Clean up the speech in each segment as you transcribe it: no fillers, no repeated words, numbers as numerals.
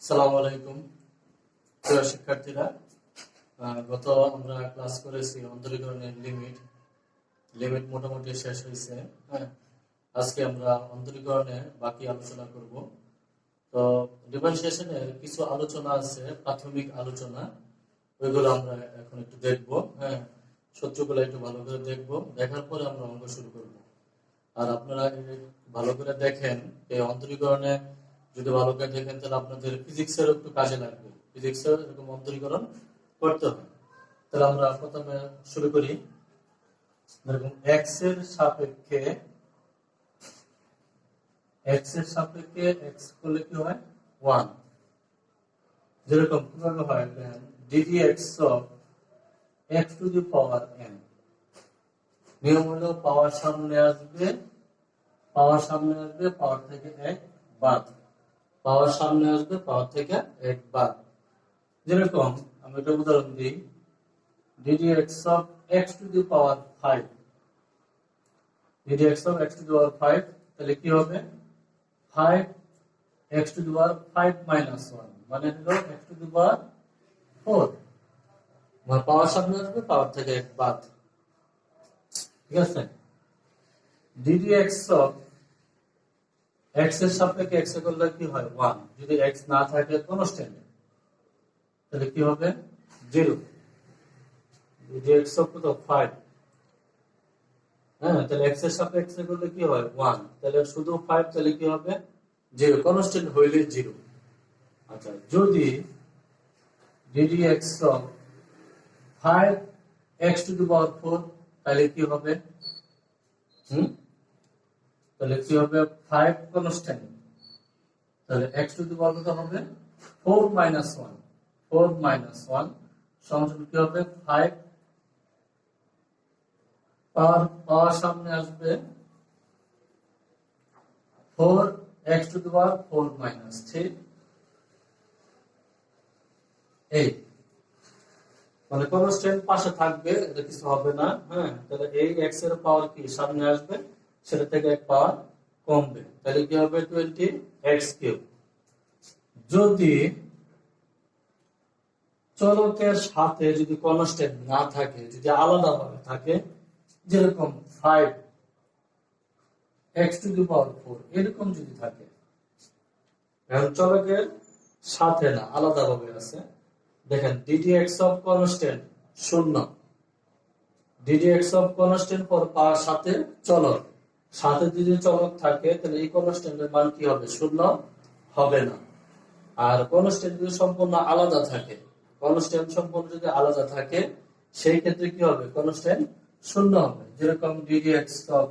আসসালামু আলাইকুম প্রিয় শিক্ষার্থীরা। গত আমরা ক্লাস করেছি অন্তরীকরণের লিমিট মোটামুটি শেষ হয়েছে। হ্যাঁ, আজকে আমরা অন্তরীকরণে বাকি আলোচনা করব। তো ডিফারেন্সিয়েশনের কিছু আলোচনা আছে, প্রাথমিক আলোচনা, ওইগুলো আমরা এখন একটু দেখব। হ্যাঁ, সূত্রগুলো একটু ভালো করে দেখব, দেখার পরে আমরা অঙ্ক শুরু করব। আর আপনারা ভালো করে দেখেন, এই অন্তরীকরণে যদি ভালো করে দেখেন তাহলে আপনাদের ফিজিক্সের একটু কাজে লাগবে। ফিজিক্সের এরকম অন্তরীকরণ করতে হবে। তাহলে আমরা প্রথমে শুরু করি। এরকম এক্স এর সাপেক্ষে এক্স করলে কি হয় 1। যেরকম কিভাবে হয় দেখেন, ddx of x to the power n। নিয়ম হলো পাওয়ার সামনে আসবে পাওয়ার থেকে 1 বাদ। পাওয়ার সামনে আসবে পাওয়ার থেকে 1 বাদ। যেরকম আমি একটা উদাহরণ দিই, ddx of x to the power 5, ddx of x to the power 5, তাহলে কি হবে 5 x to the power 5 minus 1, মানে হলো x to the power 4। মানে পাওয়ার সামনে আসবে পাওয়ার থেকে 1 বাদ। ঠিক আছে, ddx of x এর সাপেক্ষে x এ করলে কি হয় 1, যদি x না থাকে কনস্ট্যান্ট তাহলে কি হবে 0। ddx of 5, হ্যাঁ, তাহলে x এর সাপেক্ষে করলে কি হয় 1, তাহলে শুধু 5, তাহলে কি হবে 0, কনস্ট্যান্ট হইলে 0। আচ্ছা, যদি ddx of 5 x to the power 4, তাহলে কি হবে তাহলে কি হবে 5 কনস্ট্যান্ট, তাহলে x to the power কত হবে 4 minus 1, 4 minus 1 সমান কি হবে 5। পাওয়ার সামনে আসবে 4 x to the power 4 minus 3, এই মানে কনস্ট্যান্ট পাশে থাকবে, এটা কিছু হবে না। হ্যাঁ, তাহলে এই x এর পাওয়ার কি সামনে আসবে, সেটা থেকে 1 পাওয়ার কমবে, তাহলে কি হবে 20x3। যদি চলকের সাথে যদি কনস্ট্যান্ট না থাকে, যদি আলাদাভাবে থাকে, যেরকম 5 x to the power 4 এরকম যদি থাকে, এখন চলকের সাথে না আলাদাভাবে আছে, দেখেন ddx of constant 0, ddx of constant পর পাওয়ার সাথে চলক, সাথে যদি চলক থাকে তাহলে এই কনস্ট্যান্টের মান কি হবে 0 হবে না। আর কনস্ট্যান্ট যদি সম্পূর্ণ আলাদা থাকে, কনস্ট্যান্ট সম্পূর্ণ যদি আলাদা থাকে, সেই ক্ষেত্রে কি হবে কনস্ট্যান্ট 0 হবে। যেরকম ddx of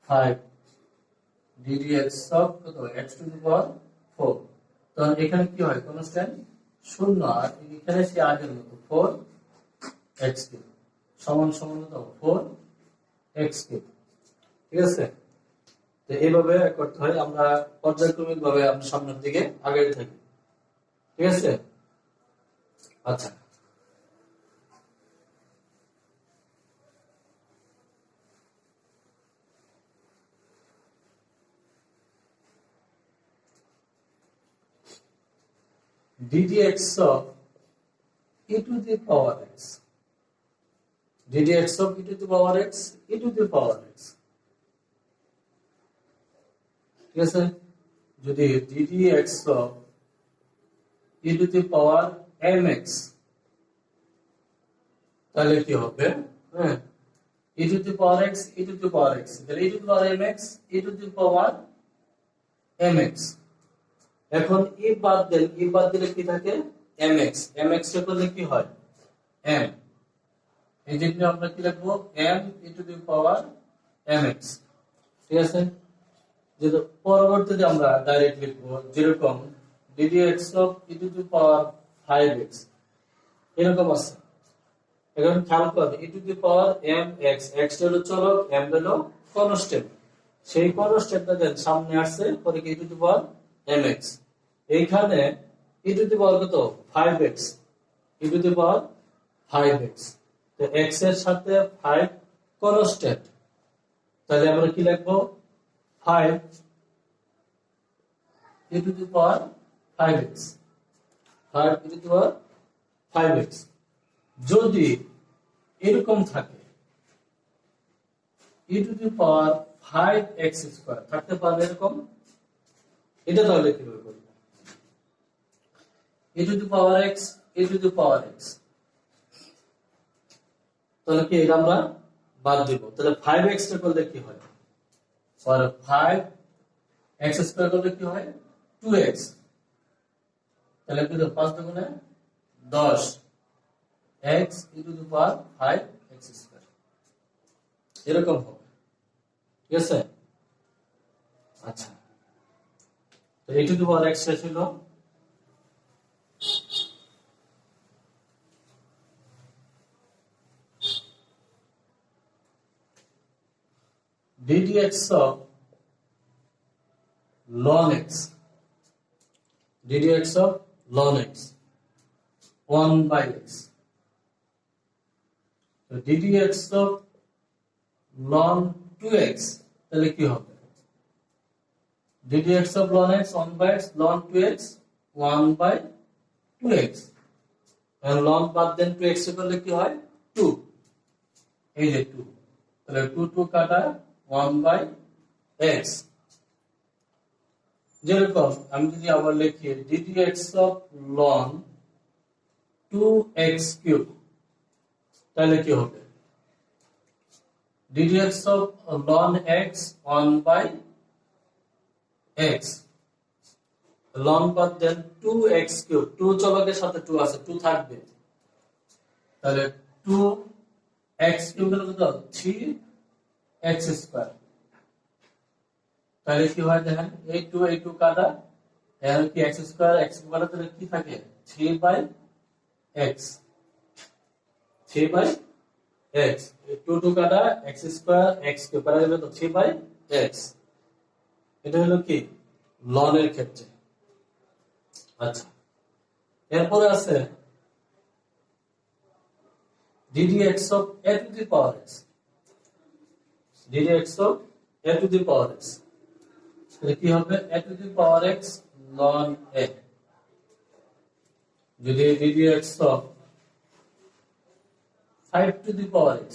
5, ddx of x to the power 4, তখন এখানে কি হয় কনস্ট্যান্ট 0, আর এখানে সে আগের মতো 4x3 সমান 4x3। ঠিক আছে, তো এইভাবে করতে হয়, আমরা পর্যায়ক্রমিক ভাবে আমরা সামনের দিকে আগাতে থাকি। ঠিক আছে, আচ্ছা, ddx of e to the power x, ddx of e to the power x, e to the power x। ঠিক আছে, যদি ddx of e to the power mx, তাহলে কি হবে, হ্যাঁ, e to the power x, e to the power x, তাহলে e to the power mx, e to the power mx। এখন ই বাদ দিলে কি থাকে mx, mx এর করলে কি হয় m, এই জন্য আমরা কি লিখবো m e to the power mx। ঠিক আছে, যেটা পরবর্তীতে আমরা ডাইরেক্ট লিখবো, যেরকম ddx of e to the power 5x এরকম আছে। এখন খেয়াল কর e to the power mx, x হলো চলক, m হলো কনস্ট্যান্ট, সেই কনস্ট্যান্টটা দেন সামনে আসছে পরে কি e to the power mx, এইখানে e to the power কত 5x, e to the power 5x, তো x এর সাথে 5 কনস্ট্যান্ট, তাহলে আমরা কি লিখবো 5 e to the power 5x 5 e to the power 5x যদি এরকম থাকে e to the power 5x square থাকতে পারবে এরকম এটা তাহলে কিভাবে করব e to the power x e to the power x তাহলে কি এটা আমরা বাদ দিব তাহলে 5x টা করলে কি হয় আর 5x স্কয়ার করলে কি হয় 2x তাহলে কি 5 দুগুণে 10 x e to the power 5x square এরকম হবে ঠিক আছে আচ্ছা তো e to the power x ছিল ddx of ln x ddx of ln x 1 by x so ddx of ln 2x তাহলে কি হবে ddx of ln x 1 by x ln 2x 1 by 2x R ln বাদ দেন 2x করলে কি হয় 2 এই যে 2 তাহলে 2 2 কাটা 1 by x যেরকম আমি যদি আবার লিখি ddx of ln 2x cube তাহলে কি হবে ddx of ln x 1 by x ln বাদ দেন 2x cube 2 চলকের সাথে 2 আছে 2 থাকবে তাহলে 2x cube এর কত 3x স্কয়ার তাহলে কি হয় দেখেন এই 2 কাটা এর কি x স্কয়ার x বলা তাহলে কি থাকে 3 by x 3 by x 2 কাটা x স্কয়ার x কে পারা যাবে তো 3 by x এটা হলো কি ln এর ক্ষেত্রে আচ্ছা এরপরে আছে ddx of a to the power x ddx of a to the power x তাহলে কি হবে a to the power x ln a যদি ddx of 5 to the power x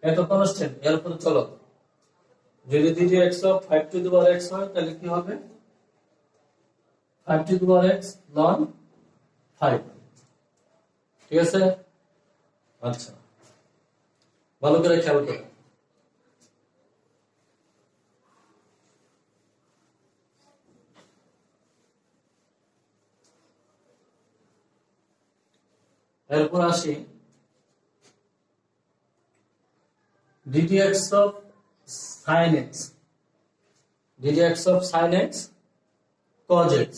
এত কনস্ট্যান্ট এর উপর চলো যদি ddx of 5 to the power x হয় তাহলে কি হবে 5 to the power x ln 5 ঠিক আছে আচ্ছা ভালো করে খেয়াল করো এরপর আসি ddx of sin x ddx of sin x cos x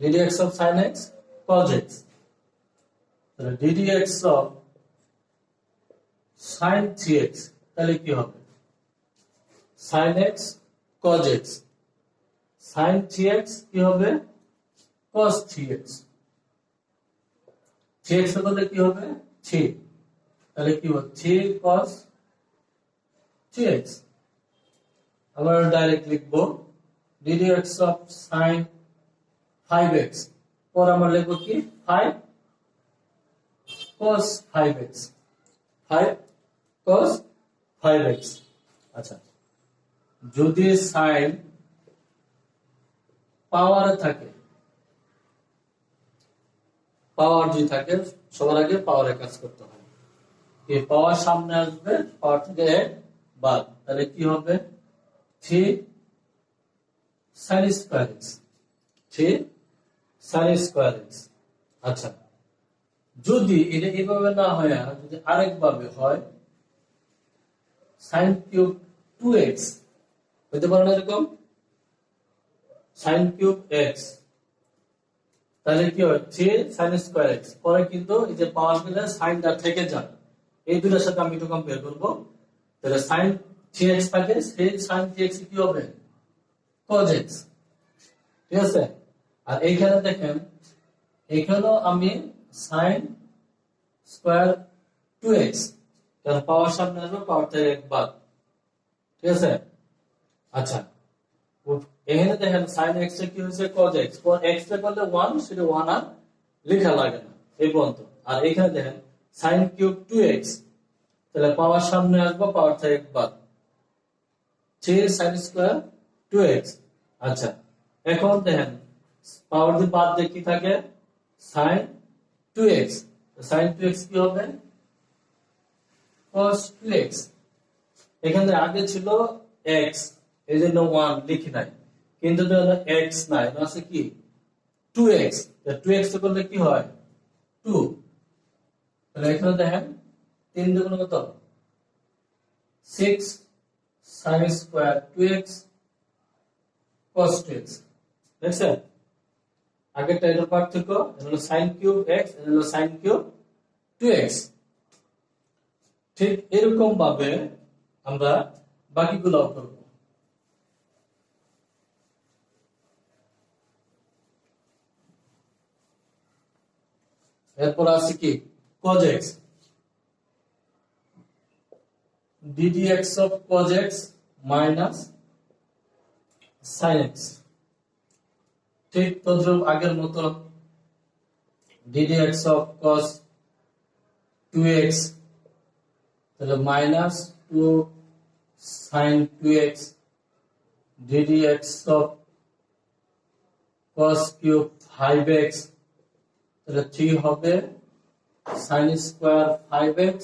ddx of sin x cos x তাহলে ddx of sin 3x তাহলে কি হবে sin x cos x sin 3x কি হবে cos 3x 3x এর বদলে কি হবে 3 তাহলে কি হবে 3 cos 3x আমরা ডাইরেক্ট লিখব ddx of sin 5x পর আমরা লিখব কি 5 cos 5x 5 cos 5x আচ্ছা যদি sin পাওয়ারে থাকে পাওয়ার যদি থাকে সবার আগে পাওয়ারে কাজ করতে হয় এই পাওয়ার সামনে আসবে পাওয়ার থেকে বাদ তাহলে কি হবে 3 sin square x 3 sin square x আচ্ছা যদি এটা এইভাবে না হয় যদি আরেক ভাবে হয় sin cube 2x হতে পারে না এরকম sin cube x তাহলে কি হয় 3 sin square x পরে কিন্তু এই যে পাওয়ার গুলো সাইনটা থেকে যায় এই দুটোর সাথে আমি একটু কম্পেয়ার করব তাহলে sin 3x থাকে সেই sin 3x কি হবে cos x ঠিক আছে আর এইখানে দেখেন এখানেও আমি sin স্কয়ার 2x কারণ পাওয়ার সামনে আসবে পাওয়ার থেকে এক বাদ ঠিক আছে আচ্ছা এখানে দেখেন sin x টা কি হয়েছে cos x, x টা করলে 1, সেটা 1 আর লেখা লাগে না এই পর্যন্ত। আর এখানে দেখেন sin কিউব 2x, তাহলে পাওয়ার সামনে আসবে, পাওয়ার থেকে বাদ 3 sin স্কয়ার 2x। আচ্ছা, এখন দেখেন পাওয়ার দিয়ে বাদ দিয়ে কি থাকে sin 2x, sin 2x কি হবে cos 2x। এখানে আগে ছিল x, এই জন্য 1 লিখি নাই, কিন্তু x নাই, আছে কি 2x, 2x করলে কি হয় 2। তাহলে এখানে দেখেন 3 দুগুণ কত 6 sin square 2x cos 2x। দেখছেন আগেরটা এর পার্থক্য, এটা হলো sin কিউব x, এটা হলো sin কিউব 2x। ঠিক এরকম ভাবে আমরা বাকিগুলো করব। এরপর আছে কি cos x, ddx of cos x minus sin x। ঠিক তদ্রুপ আগের মতো ddx of cos 2x, তাহলে minus 2 sin 2x, ddx of cos cube 5x, তাহলে 3 হবে sin স্কয়ার 5x,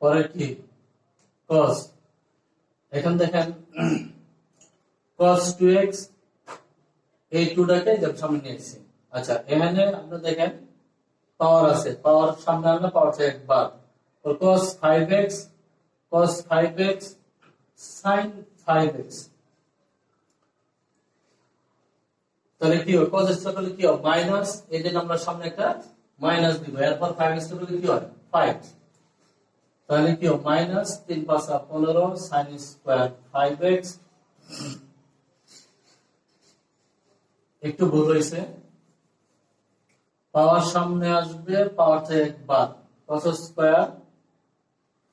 পরে কি cos। এখন দেখেন cos 2x, এই 2টাকে সামনে নিয়ে এসেছি। আচ্ছা, এখানে আমরা দেখেন পাওয়ার আছে, পাওয়ার সামনে আনলে পাওয়ার থেকে বাদ, cos 5x sin 5x, তাহলে কি হয় cos x করলে কি হয় মাইনাস, এই যে আমরা সামনে একটা মাইনাস দিব, এরপর 5x করলে কি হয় 5, তাহলে কি হয় মাইনাস 3 × 5 = 15 sin স্কয়ার 5x। একটু ভুল হয়েছে, পাওয়ার সামনে আসবে, পাওয়ার থেকে বাদ, cos স্কয়ার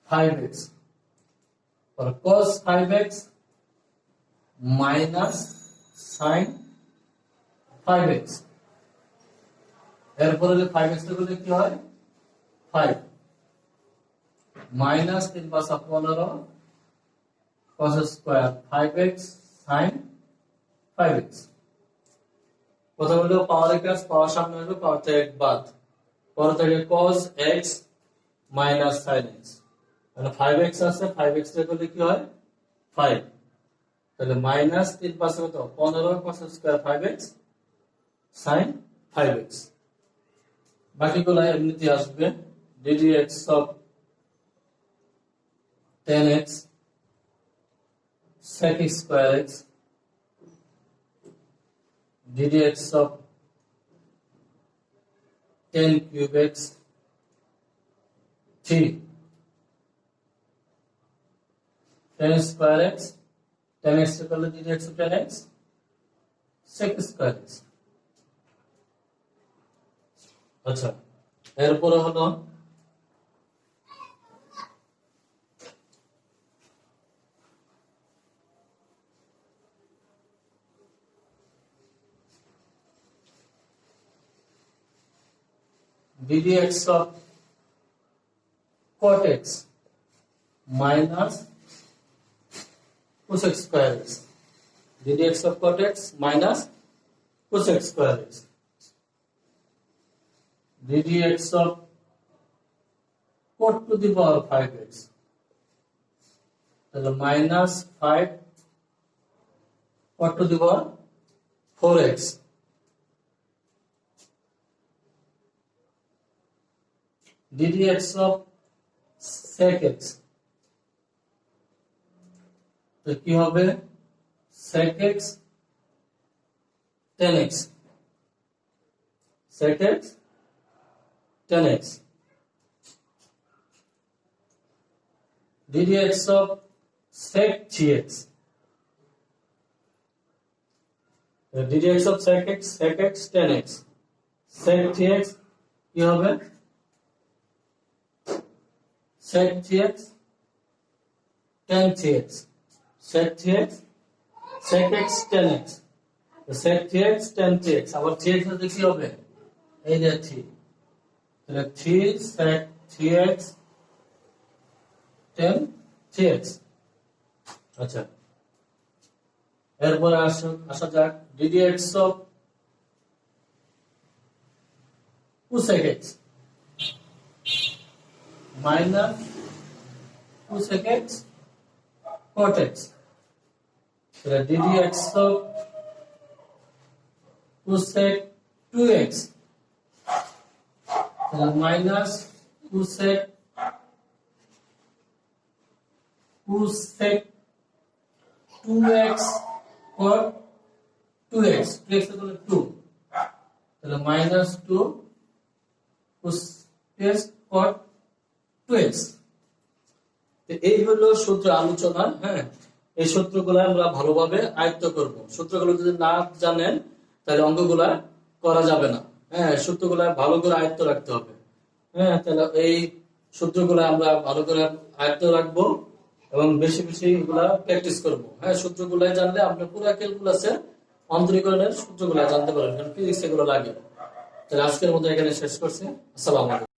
5x, আর cos 5x minus sin 5x। এরপরে 5x করলে কি হয় 5 minus 3 × 5 = 15 cos square 5x sin 5x। প্রথম হলো পাওয়ারের কাজ, পাওয়ার সামনে আসবে, পাওয়ার থেকে বাদ, পরে থেকে cos x minus sin x, মানে 5x আছে, 5x করলে কি হয় 5, তাহলে মাইনাস 3 × 5 কত 15 cos square 5x sin 5x। বাকিগুলো এমনিতে আসবে, ddx of 10x sec square x, ddx of 10 cube x 3 10 square x, 10x করলে ddx of 10x sec square x। আচ্ছা, এরপরে হলো ddx of cot x minus cosec square x, ddx of cot x minus cosec square x, ddx of cot to the power 5x, তাহলে minus 5 cot to the power 4x, ddx of sec x, তো কি হবে sec x tan x, sec x tan x, ddx of sec 3x, ddx of sec x tan x, sec 3x কি হবে sec 3x tan 3x, sec 3x sec x tan x, sec 3x tan 3x, আবার 3x হতে কি হবে, এই যে 3, তাহলে 3 sec 3x tan 3x। আচ্ছা, এরপরে আসা যাক ddx of cosec x minus cosec x cot x, তাহলে ddx of cosec 2x তাহলে minus cosec 2x cot 2x, 2x তাহলে 2, তাহলে minus 2 cos cot 2x। তো এই হলো সূত্র আলোচনা। হ্যাঁ, এই সূত্রগুলো আমরা ভালোভাবে আয়ত্ত করব। সূত্রগুলো যদি না জানেন তাহলে অঙ্কগুলা করা যাবে না। হ্যাঁ, সূত্রগুলা ভালো করে আয়ত্ত রাখতে হবে। হ্যাঁ, তাহলে এই সূত্রগুলো আমরা ভালো করে আয়ত্ত রাখবো এবং বেশি বেশি এগুলা প্র্যাকটিস করবো। হ্যাঁ, সূত্রগুলো জানলে আপনি পুরো ক্যালকুলাসের অন্তরীকরণের সূত্রগুলো জানতে পারবেন, কারণ ফিজিক্স এগুলো লাগে। তাহলে আজকের মতো এখানে শেষ করছি। আসসালামু আলাইকুম।